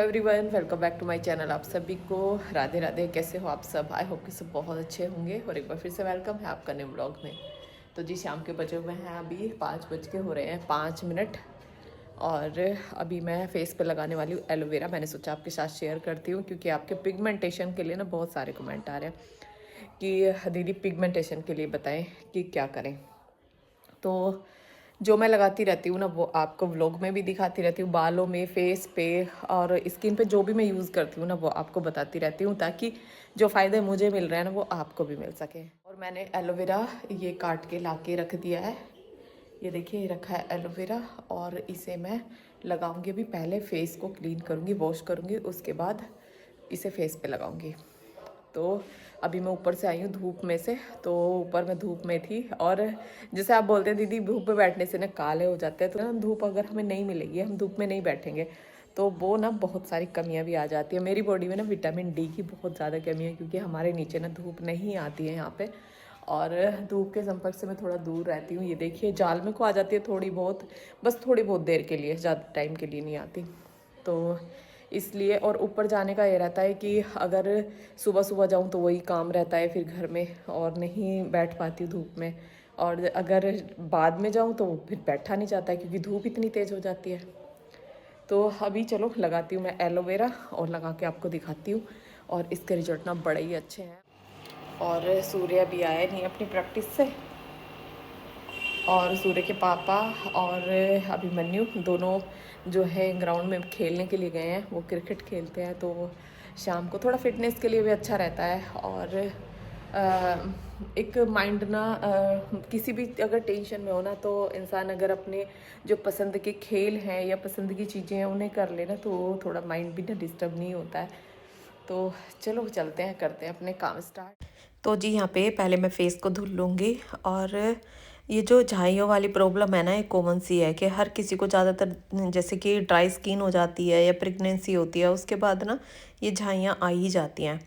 Everyone, welcome back to my channel. आप सभी को राधे राधे। कैसे हो आप सब? आई होप कि सब बहुत अच्छे होंगे और एक बार फिर से वेलकम है आपका नए ब्लॉग में। तो जी, शाम के बजे हुए हैं अभी 5 बज के हो रहे हैं 5 मिनट। और अभी मैं फेस पे लगाने वाली हूँ एलोवेरा। मैंने सोचा आपके साथ शेयर करती हूँ क्योंकि आपके पिगमेंटेशन के लिए ना बहुत सारे कमेंट आ रहे हैं कि दीदी पिगमेंटेशन के लिए बताएं कि क्या करें। तो जो मैं लगाती रहती हूँ ना वो आपको व्लॉग में भी दिखाती रहती हूँ, बालों में, फेस पे और स्किन पे जो भी मैं यूज़ करती हूँ ना वो आपको बताती रहती हूँ, ताकि जो फ़ायदे मुझे मिल रहे हैं ना वो आपको भी मिल सके। और मैंने एलोवेरा ये काट के ला के रख दिया है। ये देखिए, ये रखा है एलोवेरा और इसे मैं लगाऊंगी। अभी पहले फेस को क्लीन करूँगी, वॉश करूँगी, उसके बाद इसे फेस पे लगाऊंगी। तो अभी मैं ऊपर से आई हूँ धूप में से। तो ऊपर मैं धूप में थी और जैसे आप बोलते हैं दीदी धूप में बैठने से ना काले हो जाते हैं, तो ना धूप अगर हमें नहीं मिलेगी, हम धूप में नहीं बैठेंगे तो वो ना बहुत सारी कमियां भी आ जाती है। मेरी बॉडी में ना विटामिन डी की बहुत ज़्यादा कमी है क्योंकि हमारे नीचे ना धूप नहीं आती है यहाँ पे, और धूप के संपर्क से मैं थोड़ा दूर रहती हूँ। ये देखिए, जाल में को आ जाती है थोड़ी बहुत, बस थोड़ी बहुत देर के लिए, ज़्यादा टाइम के लिए नहीं आती। तो इसलिए, और ऊपर जाने का ये रहता है कि अगर सुबह सुबह जाऊँ तो वही काम रहता है फिर घर में, और नहीं बैठ पाती हूँ धूप में। और अगर बाद में जाऊँ तो फिर बैठा नहीं जाता है क्योंकि धूप इतनी तेज़ हो जाती है। तो अभी चलो लगाती हूँ मैं एलोवेरा और लगा के आपको दिखाती हूँ। और इसके रिजल्ट ना बड़े ही अच्छे हैं। और सूर्य भी आए नहीं अपनी प्रैक्टिस से, और सूर्य के पापा और अभिमन्यु दोनों जो है ग्राउंड में खेलने के लिए गए हैं। वो क्रिकेट खेलते हैं तो शाम को थोड़ा फिटनेस के लिए भी अच्छा रहता है। और एक माइंड ना किसी भी अगर टेंशन में हो ना तो इंसान अगर अपने जो पसंद के खेल हैं या पसंद की चीज़ें हैं उन्हें कर लेना तो थोड़ा माइंड भी ना डिस्टर्ब नहीं होता है। तो चलो चलते हैं, करते हैं अपने काम स्टार्ट। तो जी, यहाँ पे पहले मैं फेस को धुल लूँगी। और ये जो झाइयों वाली प्रॉब्लम है ना, ये कॉमन सी है कि हर किसी को ज़्यादातर, जैसे कि ड्राई स्किन हो जाती है या प्रेगनेंसी होती है उसके बाद ना ये झाइयाँ आ ही जाती हैं।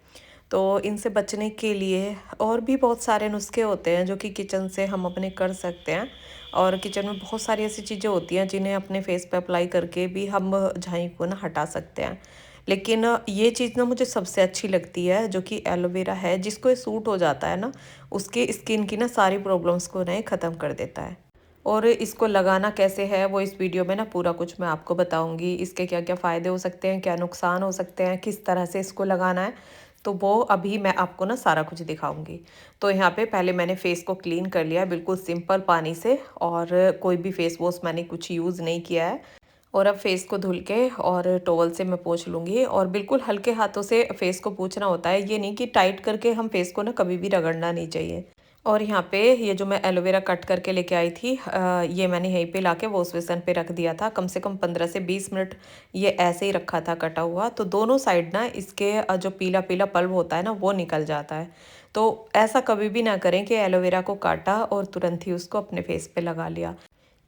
तो इनसे बचने के लिए और भी बहुत सारे नुस्खे होते हैं जो कि किचन से हम अपने कर सकते हैं। और किचन में बहुत सारी ऐसी चीज़ें होती हैं जिन्हें अपने फेस पे अप्लाई करके भी हम झाई को ना हटा सकते हैं। लेकिन ये चीज़ ना मुझे सबसे अच्छी लगती है जो कि एलोवेरा है। जिसको ये सूट हो जाता है ना, उसके स्किन की ना सारी प्रॉब्लम्स को ना ख़त्म कर देता है। और इसको लगाना कैसे है वो इस वीडियो में ना पूरा कुछ मैं आपको बताऊंगी। इसके क्या क्या फ़ायदे हो सकते हैं, क्या नुकसान हो सकते हैं, किस तरह से इसको लगाना है, तो वो अभी मैं आपको ना सारा कुछ दिखाऊंगी। तो यहाँ पे पहले मैंने फेस को क्लीन कर लिया बिल्कुल सिंपल पानी से, और कोई भी फेस वॉश मैंने कुछ यूज़ नहीं किया है। और अब फेस को धुल के और टॉवल से मैं पोंछ लूँगी। और बिल्कुल हल्के हाथों से फेस को पोंछना होता है, ये नहीं कि टाइट करके हम फेस को ना कभी भी रगड़ना नहीं चाहिए। और यहाँ पे ये जो मैं एलोवेरा कट करके लेके आई थी, ये मैंने यहीं पे लाके वॉश बेसन पे रख दिया था। कम से कम 15 से 20 मिनट ये ऐसे ही रखा था कटा हुआ, तो दोनों साइड ना इसके जो पीला पीला पल्ब होता है ना वो निकल जाता है। तो ऐसा कभी भी ना करें कि एलोवेरा को काटा और तुरंत ही उसको अपने फेस पे लगा लिया,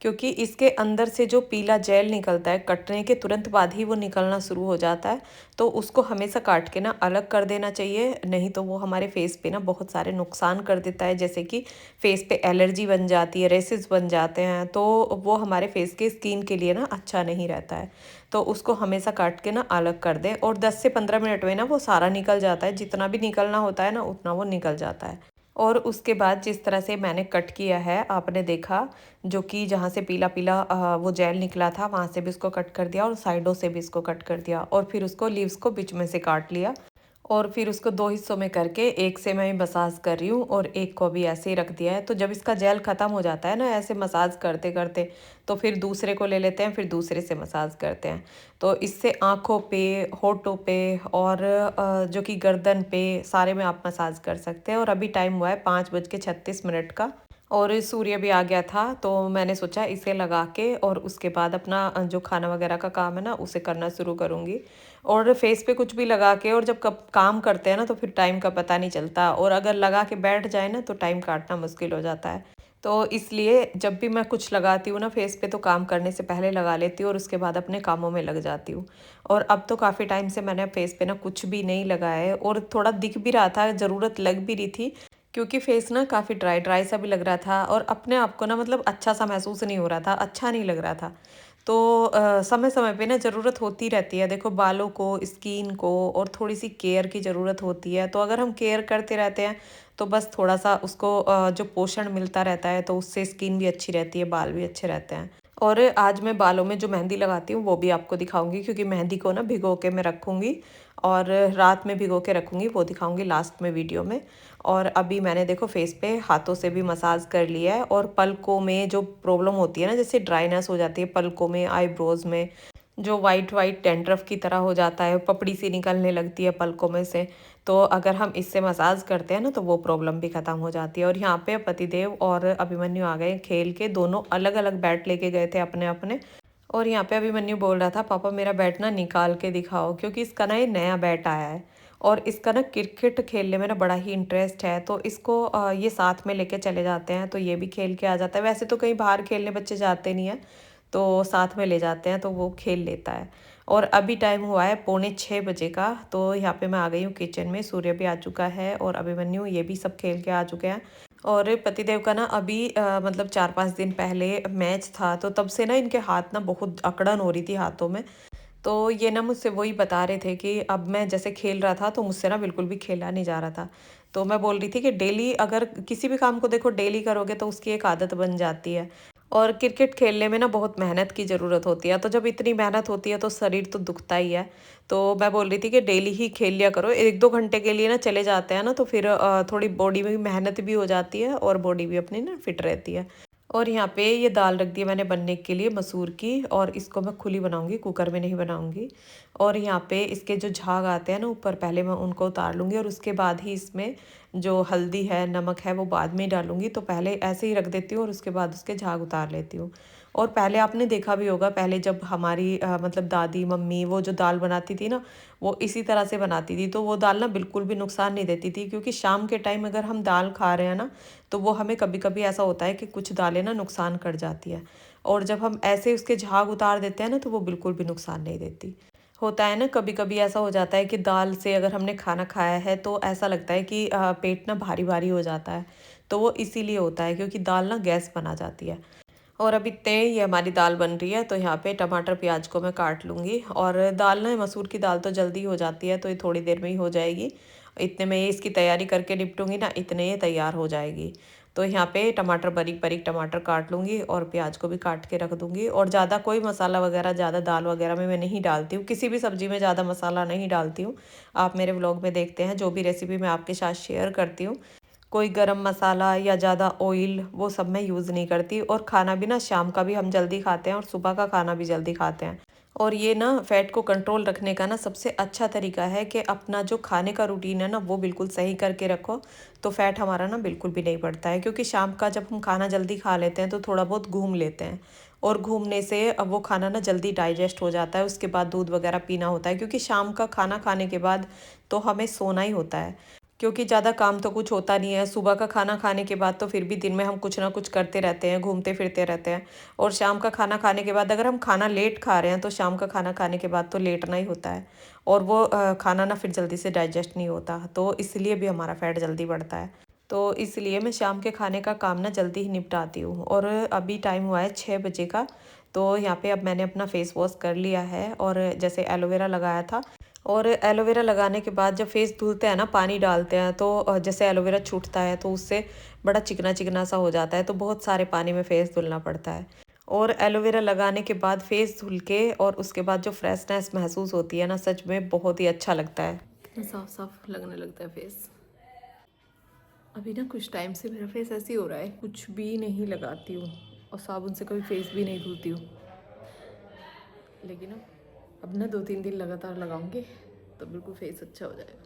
क्योंकि इसके अंदर से जो पीला जेल निकलता है कटने के तुरंत बाद ही वो निकलना शुरू हो जाता है। तो उसको हमेशा काट के ना अलग कर देना चाहिए, नहीं तो वो हमारे फेस पे ना बहुत सारे नुकसान कर देता है। जैसे कि फेस पे एलर्जी बन जाती है, रेसेस बन जाते हैं, तो वो हमारे फेस के स्किन के लिए ना अच्छा नहीं रहता है। तो उसको हमेशा काट के ना अलग कर दें, और 10 से 15 मिनट में ना वो सारा निकल जाता है। जितना भी निकलना होता है ना उतना वो निकल जाता है। और उसके बाद जिस तरह से मैंने कट किया है आपने देखा, जो कि जहाँ से पीला पीला वो जेल निकला था वहाँ से भी इसको कट कर दिया, और साइडों से भी इसको कट कर दिया, और फिर उसको लीव्स को बीच में से काट लिया। और फिर उसको 2 हिस्सों में करके एक से मैं मसाज कर रही हूँ और एक को भी ऐसे ही रख दिया है। तो जब इसका जेल ख़त्म हो जाता है ना ऐसे मसाज करते करते, तो फिर दूसरे को ले लेते हैं, फिर दूसरे से मसाज करते हैं। तो इससे आँखों पे, होठों पे और जो कि गर्दन पे सारे में आप मसाज कर सकते हैं। और अभी टाइम हुआ है 5:36 का, और सूर्य भी आ गया था, तो मैंने सोचा इसे लगा के और उसके बाद अपना जो खाना वगैरह का काम है ना उसे करना शुरू करूँगी। और फेस पे कुछ भी लगा के और जब कब काम करते हैं ना तो फिर टाइम का पता नहीं चलता, और अगर लगा के बैठ जाए ना तो टाइम काटना मुश्किल हो जाता है। तो इसलिए जब भी मैं कुछ लगाती हूँ ना फेस पे तो काम करने से पहले लगा लेती हूँ और उसके बाद अपने कामों में लग जाती हूँ। और अब तो काफ़ी टाइम से मैंने फेस पे ना कुछ भी नहीं लगाया है, और थोड़ा दिख भी रहा था, ज़रूरत लग भी रही थी, क्योंकि फेस ना काफ़ी ड्राई ड्राई सा भी लग रहा था और अपने आप को ना मतलब अच्छा सा महसूस नहीं हो रहा था, अच्छा नहीं लग रहा था। तो समय समय पे ना ज़रूरत होती रहती है। देखो बालों को, स्किन को और थोड़ी सी केयर की ज़रूरत होती है। तो अगर हम केयर करते रहते हैं तो बस थोड़ा सा उसको जो पोषण मिलता रहता है तो उससे स्किन भी अच्छी रहती है, बाल भी अच्छे रहते हैं। और आज मैं बालों में जो मेहंदी लगाती हूँ वो भी आपको दिखाऊंगी, क्योंकि मेहंदी को ना भिगो के मैं रखूँगी और रात में भिगो के रखूँगी, वो दिखाऊंगी लास्ट में वीडियो में। और अभी मैंने देखो फेस पे हाथों से भी मसाज कर लिया है। और पलकों में जो प्रॉब्लम होती है ना, जैसे ड्राइनेस हो जाती है पलकों में, आईब्रोज में, जो वाइट वाइट डैंड्रफ की तरह हो जाता है, पपड़ी सी निकलने लगती है पलकों में से, तो अगर हम इससे मसाज करते हैं ना तो वो प्रॉब्लम भी ख़त्म हो जाती है। और यहाँ पे पतिदेव और अभिमन्यु आ गए खेल के, दोनों अलग अलग बैट लेके गए थे अपने अपने। और यहाँ पे अभिमन्यु बोल रहा था पापा मेरा बैट ना निकाल के दिखाओ, क्योंकि इसका ना ये नया बैट आया है और इसका ना क्रिकेट खेलने में ना बड़ा ही इंटरेस्ट है। तो इसको ये साथ में लेके चले जाते हैं तो ये भी खेल के आ जाता है। वैसे तो कहीं बाहर खेलने बच्चे जाते नहीं हैं, तो साथ में ले जाते हैं तो वो खेल लेता है। और अभी टाइम हुआ है 5:45 बजे का। तो यहाँ पे मैं आ गई हूँ किचन में, सूर्य भी आ चुका है और अभिमन्यु ये भी सब खेल के आ चुके हैं। और पतिदेव का ना अभी मतलब 4-5 दिन पहले मैच था, तो तब से ना इनके हाथ ना बहुत अकड़न हो रही थी हाथों में। तो ये ना मुझसे वही बता रहे थे कि अब मैं जैसे खेल रहा था तो मुझसे ना बिल्कुल भी खेला नहीं जा रहा था। तो मैं बोल रही थी कि डेली अगर किसी भी काम को देखो डेली करोगे तो उसकी एक आदत बन जाती है। और क्रिकेट खेलने में ना बहुत मेहनत की ज़रूरत होती है, तो जब इतनी मेहनत होती है तो शरीर तो दुखता ही है। तो मैं बोल रही थी कि डेली ही खेल लिया करो, 1-2 घंटे के लिए ना चले जाते हैं ना तो फिर थोड़ी बॉडी में भी मेहनत भी हो जाती है और बॉडी भी अपनी ना फिट रहती है। और यहाँ पे ये दाल रख दी है मैंने बनने के लिए मसूर की, और इसको मैं खुली बनाऊंगी, कुकर में नहीं बनाऊंगी। और यहाँ पे इसके जो झाग आते हैं ना ऊपर, पहले मैं उनको उतार लूँगी और उसके बाद ही इसमें जो हल्दी है, नमक है, वो बाद में ही डालूंगी। तो पहले ऐसे ही रख देती हूँ और उसके बाद उसके झाग उतार लेती हूँ। और पहले आपने देखा भी होगा, पहले जब हमारी मतलब दादी मम्मी वो जो दाल बनाती थी ना, वो इसी तरह से बनाती थी। तो वो दाल ना बिल्कुल भी नुकसान नहीं देती थी, क्योंकि शाम के टाइम अगर हम दाल खा रहे हैं ना तो वो हमें कभी कभी ऐसा होता है कि कुछ दालें ना नुकसान कर जाती है। और जब हम ऐसे उसके झाग उतार देते हैं ना तो वो बिल्कुल भी नुकसान नहीं देती। होता है ना कभी कभी ऐसा हो जाता है कि दाल से अगर हमने खाना खाया है तो ऐसा लगता है कि पेट ना भारी भारी हो जाता है। तो वो इसीलिए होता है क्योंकि दाल ना गैस बना जाती है। और अभी इतने ये हमारी दाल बन रही है, तो यहाँ पे टमाटर प्याज को मैं काट लूँगी। और दाल ना, मसूर की दाल तो जल्दी हो जाती है तो ये थोड़ी देर में ही हो जाएगी। इतने में ये इसकी तैयारी करके निपटूंगी ना, इतने ये तैयार हो जाएगी। तो यहाँ पे टमाटर, बारीक बारीक टमाटर काट लूँगी और प्याज को भी काट के रख दूँगी। और ज़्यादा कोई मसाला वगैरह, ज़्यादा दाल वगैरह में मैं नहीं डालती हूँ, किसी भी सब्ज़ी में ज़्यादा मसाला नहीं डालती हूँ। आप मेरे व्लॉग में देखते हैं, जो भी रेसिपी मैं आपके साथ शेयर करती हूँ, कोई गरम मसाला या ज़्यादा ऑयल वो सब मैं यूज़ नहीं करती। और खाना भी ना शाम का भी हम जल्दी खाते हैं और सुबह का खाना भी जल्दी खाते हैं। और ये ना फैट को कंट्रोल रखने का ना सबसे अच्छा तरीका है कि अपना जो खाने का रूटीन है ना वो बिल्कुल सही करके रखो, तो फैट हमारा ना बिल्कुल भी नहीं बढ़ता है। क्योंकि शाम का जब हम खाना जल्दी खा लेते हैं तो थोड़ा बहुत घूम लेते हैं, और घूमने से अब वो खाना ना जल्दी डाइजेस्ट हो जाता है। उसके बाद दूध वगैरह पीना होता है, क्योंकि शाम का खाना खाने के बाद तो हमें सोना ही होता है, क्योंकि ज़्यादा काम तो कुछ होता नहीं है। सुबह का खाना खाने के बाद तो फिर भी दिन में हम कुछ ना कुछ करते रहते हैं, घूमते फिरते रहते हैं। और शाम का खाना खाने के बाद अगर हम खाना लेट खा रहे हैं तो शाम का खाना खाने के बाद तो लेटना ही होता है, और वो खाना ना फिर जल्दी से डाइजेस्ट नहीं होता, तो इसलिए भी हमारा फैट जल्दी बढ़ता है। तो इसलिए मैं शाम के खाने का काम ना जल्दी ही निपटाती हूँ। और अभी टाइम हुआ है 6 बजे का। तो यहाँ पे अब मैंने अपना फेस वॉश कर लिया है, और जैसे एलोवेरा लगाया था। और एलोवेरा लगाने के बाद जब फेस धुलते हैं ना, पानी डालते हैं, तो जैसे एलोवेरा छूटता है तो उससे बड़ा चिकना चिकना सा हो जाता है, तो बहुत सारे पानी में फेस धुलना पड़ता है। और एलोवेरा लगाने के बाद फेस धुल के और उसके बाद जो फ्रेशनेस महसूस होती है ना, सच में बहुत ही अच्छा लगता है। कितना साफ साफ लगने लगता है फेस। अभी ना कुछ टाइम से मेरा फेस ऐसे ही हो रहा है, कुछ भी नहीं लगाती हूँ और साबुन से कभी फेस भी नहीं धुलती हूँ। लेकिन अब ना 2-3 दिन लगातार लगाऊंगी तो बिल्कुल फेस अच्छा हो जाएगा।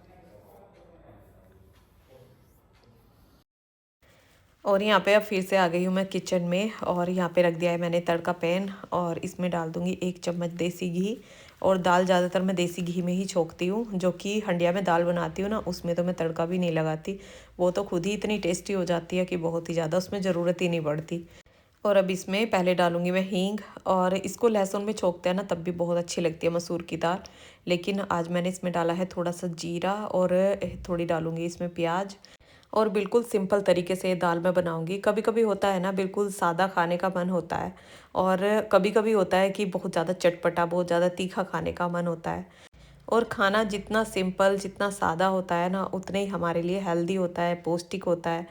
और यहाँ पे अब फिर से आ गई हूँ मैं किचन में, और यहाँ पे रख दिया है मैंने तड़का पैन, और इसमें डाल दूँगी 1 चम्मच देसी घी। और दाल ज़्यादातर मैं देसी घी में ही छोंकती हूँ, जो कि हंडिया में दाल बनाती हूँ ना, उसमें तो मैं तड़का भी नहीं लगाती। वो तो खुद ही इतनी टेस्टी हो जाती है कि बहुत ही ज़्यादा उसमें ज़रूरत ही नहीं पड़ती। और अब इसमें पहले डालूंगी मैं हींग, और इसको लहसुन में छोंकते हैं ना तब भी बहुत अच्छी लगती है मसूर की दाल। लेकिन आज मैंने इसमें डाला है थोड़ा सा जीरा, और थोड़ी डालूंगी इसमें प्याज। और बिल्कुल सिंपल तरीके से ये दाल मैं बनाऊँगी। कभी-कभी होता है ना बिल्कुल सादा खाने का मन होता है और कभी-कभी होता है कि बहुत ज़्यादा चटपटा, बहुत ज़्यादा तीखा खाने का मन होता है। और खाना जितना सिंपल, जितना सादा होता है ना, उतने ही हमारे लिए हेल्दी होता है, पौष्टिक होता है।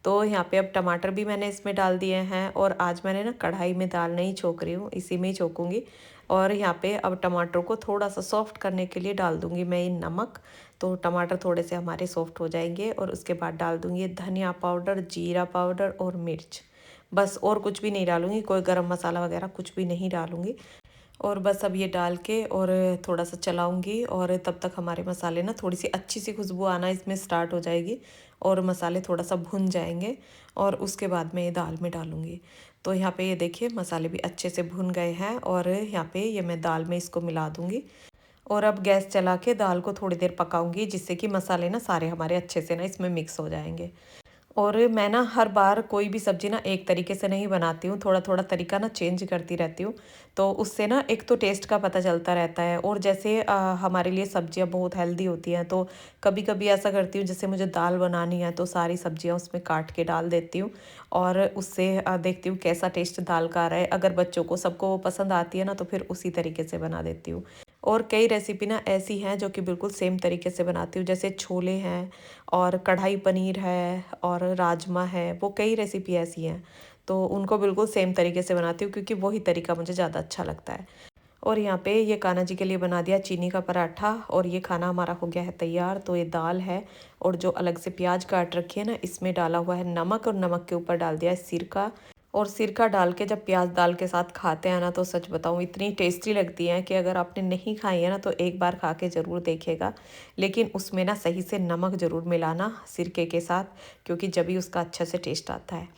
तो यहाँ पे अब टमाटर भी मैंने इसमें डाल दिए हैं और आज मैंने ना कढ़ाई में दाल नहीं छोंक रही हूँ, इसी में ही छोंकूँगी। और यहाँ पे अब टमाटरों को थोड़ा-सा सॉफ्ट करने के लिए डाल दूँगी मैं ये नमक, तो टमाटर थोड़े से हमारे सॉफ्ट हो जाएँगे और उसके बाद डाल दूँगी धनिया पाउडर, जीरा पाउडर और मिर्च। बस और कुछ भी नहीं डालूँगी, कोई गरम मसाला वगैरह कुछ भी नहीं डालूँगी। और बस अब ये डाल के और थोड़ा सा चलाऊंगी और तब तक हमारे मसाले ना थोड़ी सी अच्छी सी खुशबू आना इसमें स्टार्ट हो जाएगी और मसाले थोड़ा सा भुन जाएंगे और उसके बाद मैं ये दाल में डालूंगी। तो यहाँ पे ये देखिए मसाले भी अच्छे से भुन गए हैं और यहाँ पे ये मैं दाल में इसको मिला दूंगी और अब गैस चला के दाल को थोड़ी देर पकाऊंगी जिससे कि मसाले ना सारे हमारे अच्छे से ना इसमें मिक्स हो जाएंगे। और मैं ना हर बार कोई भी सब्ज़ी ना एक तरीके से नहीं बनाती हूँ, थोड़ा-थोड़ा तरीका ना चेंज करती रहती हूँ। तो उससे ना एक तो टेस्ट का पता चलता रहता है और जैसे हमारे लिए सब्जियाँ बहुत हेल्दी होती हैं, तो कभी-कभी ऐसा करती हूँ जैसे मुझे दाल बनानी है तो सारी सब्जियाँ उसमें काट के डाल देती हूँ और उससे देखती हूँ कैसा टेस्ट दाल का आ रहा है। अगर बच्चों को सबको वो पसंद आती है ना तो फिर उसी तरीके से बना देती हूँ। और कई रेसिपी ना ऐसी हैं जो कि बिल्कुल सेम तरीके से बनाती हूँ, जैसे छोले हैं और कढ़ाई पनीर है और राजमा है, वो कई रेसिपी ऐसी हैं। तो उनको बिल्कुल सेम तरीके से बनाती हूँ क्योंकि वही तरीका मुझे ज़्यादा अच्छा लगता है। और यहाँ पे ये कान्हा जी के लिए बना दिया चीनी का पराठा और ये खाना हमारा हो गया है तैयार। तो ये दाल है और जो अलग से प्याज काट रखी है ना, इसमें डाला हुआ है नमक और नमक के ऊपर डाल दिया है सिरका। और सिरका डाल के जब प्याज दाल के साथ खाते हैं ना, तो सच बताऊँ इतनी टेस्टी लगती है कि अगर आपने नहीं खाई है ना तो एक बार खा के ज़रूर देखिएगा। लेकिन उसमें ना सही से नमक ज़रूर मिलाना सिरके के साथ, क्योंकि जब ही उसका अच्छा से टेस्ट आता है।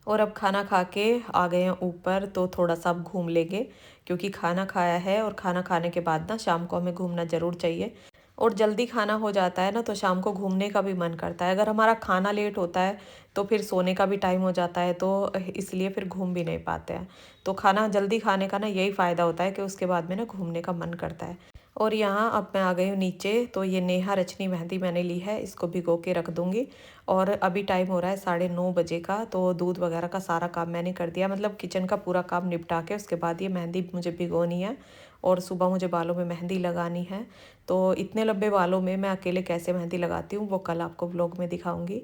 और अब खाना खा के आ गए हैं ऊपर तो थोड़ा सा अब घूम लेंगे, क्योंकि खाना खाया है और खाना खाने के बाद ना शाम को हमें घूमना ज़रूर चाहिए। और जल्दी खाना हो जाता है ना तो शाम को घूमने का भी मन करता है। अगर हमारा खाना लेट होता है तो फिर सोने का भी टाइम हो जाता है, तो इसलिए फिर घूम भी नहीं पाते हैं। तो खाना जल्दी खाने का ना यही फ़ायदा होता है कि उसके बाद में ना घूमने का मन करता है। और यहाँ अब मैं आ गई हूँ नीचे, तो ये नेहा रचनी मेहंदी मैंने ली है, इसको भिगो के रख दूँगी। और अभी टाइम हो रहा है 9:30 बजे का, तो दूध वगैरह का सारा काम मैंने कर दिया, मतलब किचन का पूरा काम निपटा के उसके बाद ये मेहंदी मुझे भिगोनी है और सुबह मुझे बालों में मेहंदी लगानी है। तो इतने लंबे बालों में मैं अकेले कैसे मेहंदी लगाती हूँ वो कल आपको व्लॉग में दिखाऊंगी।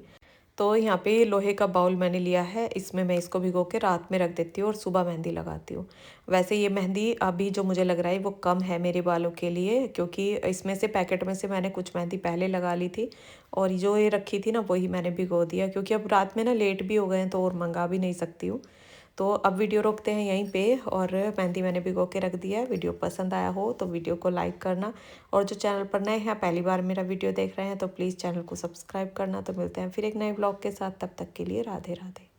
तो यहाँ पे लोहे का बाउल मैंने लिया है, इसमें मैं इसको भिगो के रात में रख देती हूँ और सुबह मेहंदी लगाती हूँ। वैसे ये मेहंदी अभी जो मुझे लग रहा है वो कम है मेरे बालों के लिए, क्योंकि इसमें से पैकेट में से मैंने कुछ मेहंदी पहले लगा ली थी और जो ये रखी थी ना वही मैंने भिगो दिया, क्योंकि अब रात में ना लेट भी हो गए हैं तो और मंगा भी नहीं सकती हूँ। तो अब वीडियो रोकते हैं यहीं पे और मेहंदी मैंने भिगो के रख दिया है। वीडियो पसंद आया हो तो वीडियो को लाइक करना और जो चैनल पर नए हैं पहली बार मेरा वीडियो देख रहे हैं तो प्लीज़ चैनल को सब्सक्राइब करना। तो मिलते हैं फिर एक नए ब्लॉग के साथ, तब तक के लिए राधे राधे।